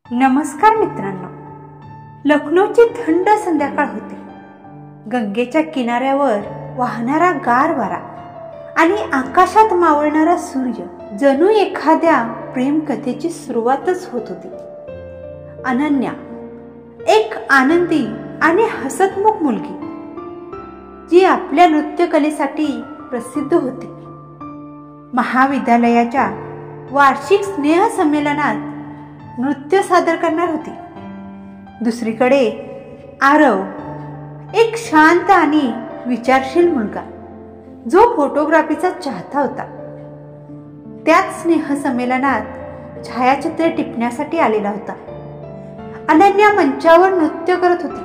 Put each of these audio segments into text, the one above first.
नमस्कार मित्रांनो, लखनौची थंड संध्याकाळ होती. गंगेच्या किनाऱ्यावर वाहणारा गार वारा आणि आकाशात मावळणारा सूर्य जणू एखाद्या प्रेम कथेची सुरुवातच होत होती. अनन्या एक आनंदी आणि हसतमुख मुलगी, जी आपल्या नृत्यकलेसाठी प्रसिद्ध होती. महाविद्यालयाच्या वार्षिक स्नेह संमेलनात नृत्य सादर करणार होती. दुसरीकडे आरव एक शांत आणि विचारशील मुलगा, जो फोटोग्राफीचा चाहता होता. त्याच स्नेह संमेलनात छायाचित्रे टिपण्यासाठी आलेला होता. अनन्या मंचावर नृत्य करत होती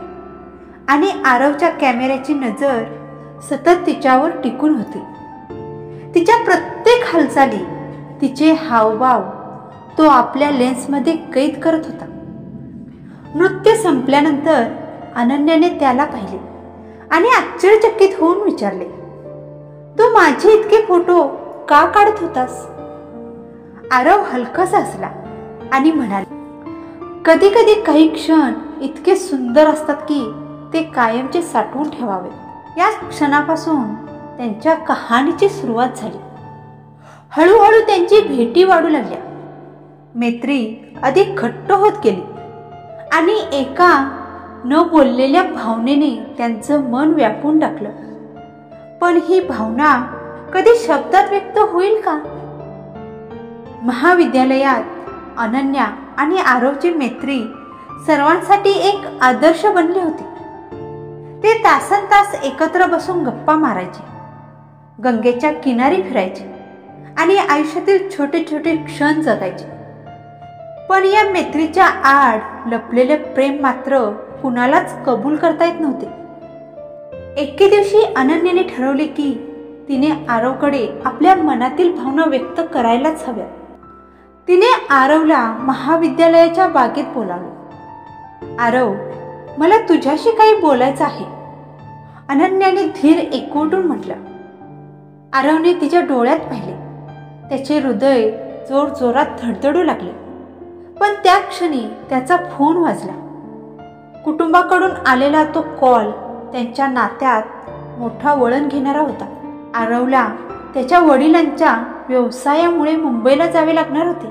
आणि आरवच्या कॅमेऱ्याची नजर सतत तिच्यावर टिकून होती. तिच्या प्रत्येक हालचाली, तिचे हावभाव तो आपल्या लेन्समध्ये कैद करत होता. नृत्य संपल्यानंतर अनन्याने त्याला पाहिले आणि आश्चर्यचकित होऊन विचारले, तू माझे इतके फोटो का काढत होतास? आरव हलकासा हसला आणि म्हणाले, कधी कधी काही क्षण इतके सुंदर असतात की ते कायमचे साठवून ठेवावे. या क्षणापासून त्यांच्या कहाणीची सुरुवात झाली. हळूहळू त्यांची भेटी वाढू लागल्या. मैत्री अधिक घट्ट होत गेली आणि एका न बोललेल्या भावनेने त्यांचं मन व्यापून टाकलं. पण ही भावना कधी शब्दात व्यक्त होईल का? महाविद्यालयात अनन्या आणि आरवची मैत्री सर्वांसाठी एक आदर्श बनली होती. ते तासनतास एकत्र बसून गप्पा मारायचे, गंगेच्या किनारी फिरायचे आणि आयुष्यातील छोटे छोटे क्षण जगायचे. पण या मैत्रीच्या आड लपलेले प्रेम मात्र कुणालाच कबूल करता येत नव्हते. एके दिवशी अनन्याने ठरवले की तिने आरवकडे आपल्या मनातील भावना व्यक्त करायलाच हव्या. तिने आरवला महाविद्यालयाच्या बागेत बोलावले. आरव, मला तुझ्याशी काही बोलायचं आहे, अनन्याने धीर एकवटून म्हटलं. आरवने तिच्या डोळ्यात पाहिले. त्याचे हृदय जोर जोरात धडधडू लागले. पण त्या क्षणी त्याचा फोन वाजला. कुटुंबाकडून आलेला तो कॉल त्यांच्या नात्यात मोठा वळण घेणारा होता. आरवला त्याच्या वडिलांच्या व्यवसायामुळे मुंबईला जावे लागणार होते.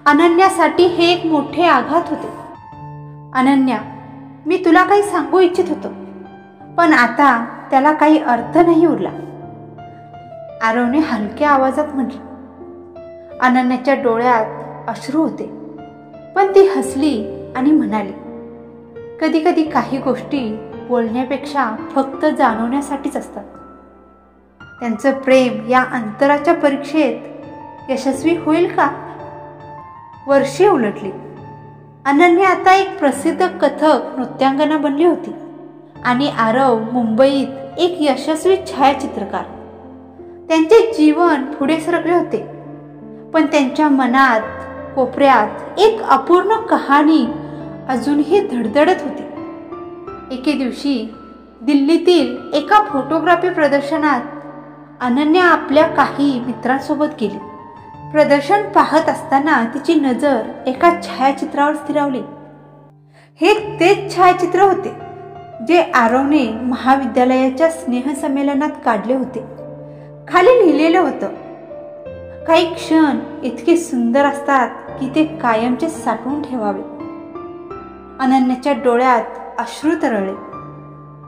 अनन्यासाठी हे एक मोठे आघात होते. अनन्या, मी तुला काही सांगू इच्छित होतो, पण आता त्याला काही अर्थ नाही उरला, आरवने हलक्या आवाजात म्हटले. अनन्याच्या डोळ्यात अश्रू होते, पण ती हसली आणि म्हणाली, कधी कधी काही गोष्टी बोलण्यापेक्षा फक्त जाणवण्यासाठीच असतात. त्यांचं प्रेम या अंतराच्या परीक्षेत यशस्वी होईल का? वर्षे उलटली. अनन्या आता एक प्रसिद्ध कथक नृत्यांगना बनली होती आणि आरव मुंबईत एक यशस्वी छायाचित्रकार. त्यांचे जीवन पुढे सरकले होते, पण त्यांच्या मनात कोपऱ्यात एक अपूर्ण कहाणी अजूनही धडधडत होती. एके दिवशी दिल्लीतील एका फोटोग्राफी प्रदर्शनात अनन्या आपल्या काही मित्रांसोबत गेली. प्रदर्शन पाहत असताना तिची नजर एका छायाचित्रावर स्थिरावली. हे तेच छायाचित्र होते जे आरवने महाविद्यालयाच्या स्नेहसंमेलनात काढले होते. खाली लिहिलेलं होतं, काही क्षण इतके सुंदर असतात की ते कायमचे साठवून ठेवावे. अनन्याच्या डोळ्यात अश्रू तरळले.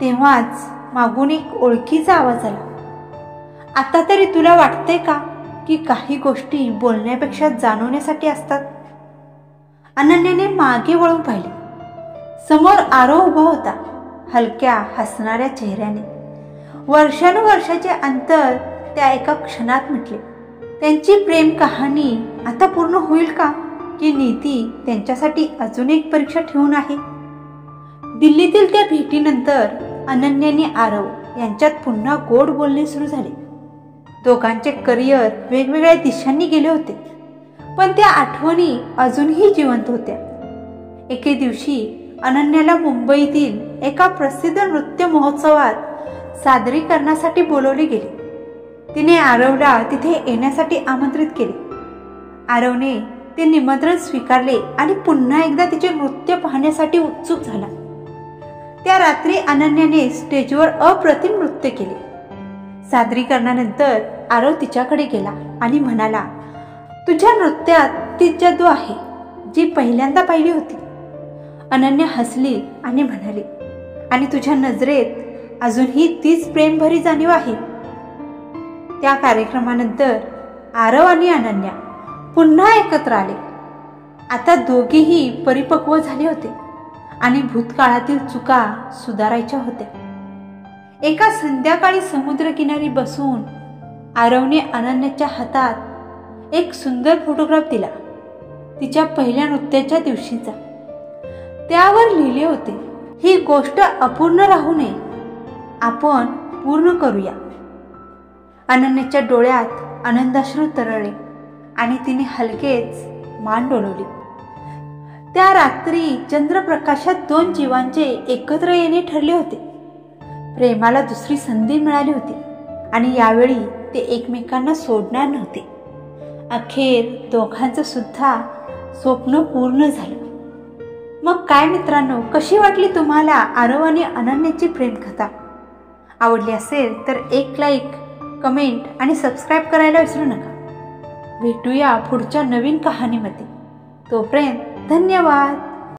तेव्हाच मागून एक ओळखीचा आवाज आला. आता तरी तुला वाटतंय का की काही गोष्टी बोलण्यापेक्षा जाणवण्यासाठी असतात? अनन्याने मागे वळून पाहिले. समोर आरव उभा होता, हलक्या हसणाऱ्या चेहऱ्याने. वर्षानुवर्षाचे अंतर त्या एका क्षणात मिटले. त्यांची प्रेम कहाणी आता पूर्ण होईल का, की नीती त्यांच्यासाठी अजून एक परीक्षा ठेवून आहे? दिल्लीतील त्या भेटीनंतर अनन्या आणि आरव यांच्यात पुन्हा गोड बोलणे सुरू झाले. दोघांचे करिअर वेगवेगळ्या दिशांनी गेले होते, पण त्या आठवणी अजूनही जिवंत होत्या. एके दिवशी अनन्याला मुंबईतील एका प्रसिद्ध नृत्य महोत्सवात सादरीकरणासाठी बोलवले गेले. तिने आरवला तिथे येण्यासाठी आमंत्रित केले. आरवने ते निमंत्रण स्वीकारले आणि पुन्हा एकदा तिचे नृत्य पाहण्यासाठी उत्सुक झाला. त्या रात्री अनन्याने स्टेजवर अप्रतिम नृत्य केले. सादरीकरणानंतर आरव तिच्याकडे गेला आणि म्हणाला, तुझ्या नृत्यात ती जादू आहे जी पहिल्यांदा पाहिली होती. अनन्या हसली आणि म्हणाली, आणि तुझ्या नजरेत अजूनही तीच प्रेमभरी जाणीव आहे. त्या कार्यक्रमानंतर आरव आणि अनन्या पुन्हा एकत्र आले. आता दोघेही परिपक्व झाले होते आणि भूतकाळातील चुका सुधारायच्या होत्या. एका संध्याकाळी समुद्रकिनारी बसून आरवने अनन्याच्या हातात एक सुंदर फोटोग्राफ दिला, तिच्या पहिल्या नृत्याच्या दिवशीचा. त्यावर लिहिले होते, ही गोष्ट अपूर्ण राहू नये, आपण पूर्ण करूया. अनन्याच्या डोळ्यात आनंदाश्रू तरळले आणि तिने हलकेच मान डोलवली. त्या रात्री चंद्रप्रकाशात दोन जीवांचे एकत्र येणे ठरले होते. प्रेमाला दुसरी संधी मिळाली होती आणि यावेळी ते एकमेकांना सोडणार नव्हते. अखेर दोघांचं सुद्धा स्वप्न पूर्ण झालं. मग काय मित्रांनो, कशी वाटली तुम्हाला आरव आणि अनन्याची प्रेमकथा? आवडली असेल तर एक लाईक, कमेंट आणि सबस्क्राईब करायला विसरू नका. भेटूया पुढच्या नवीन कहाणीमध्ये. तोपर्यंत धन्यवाद.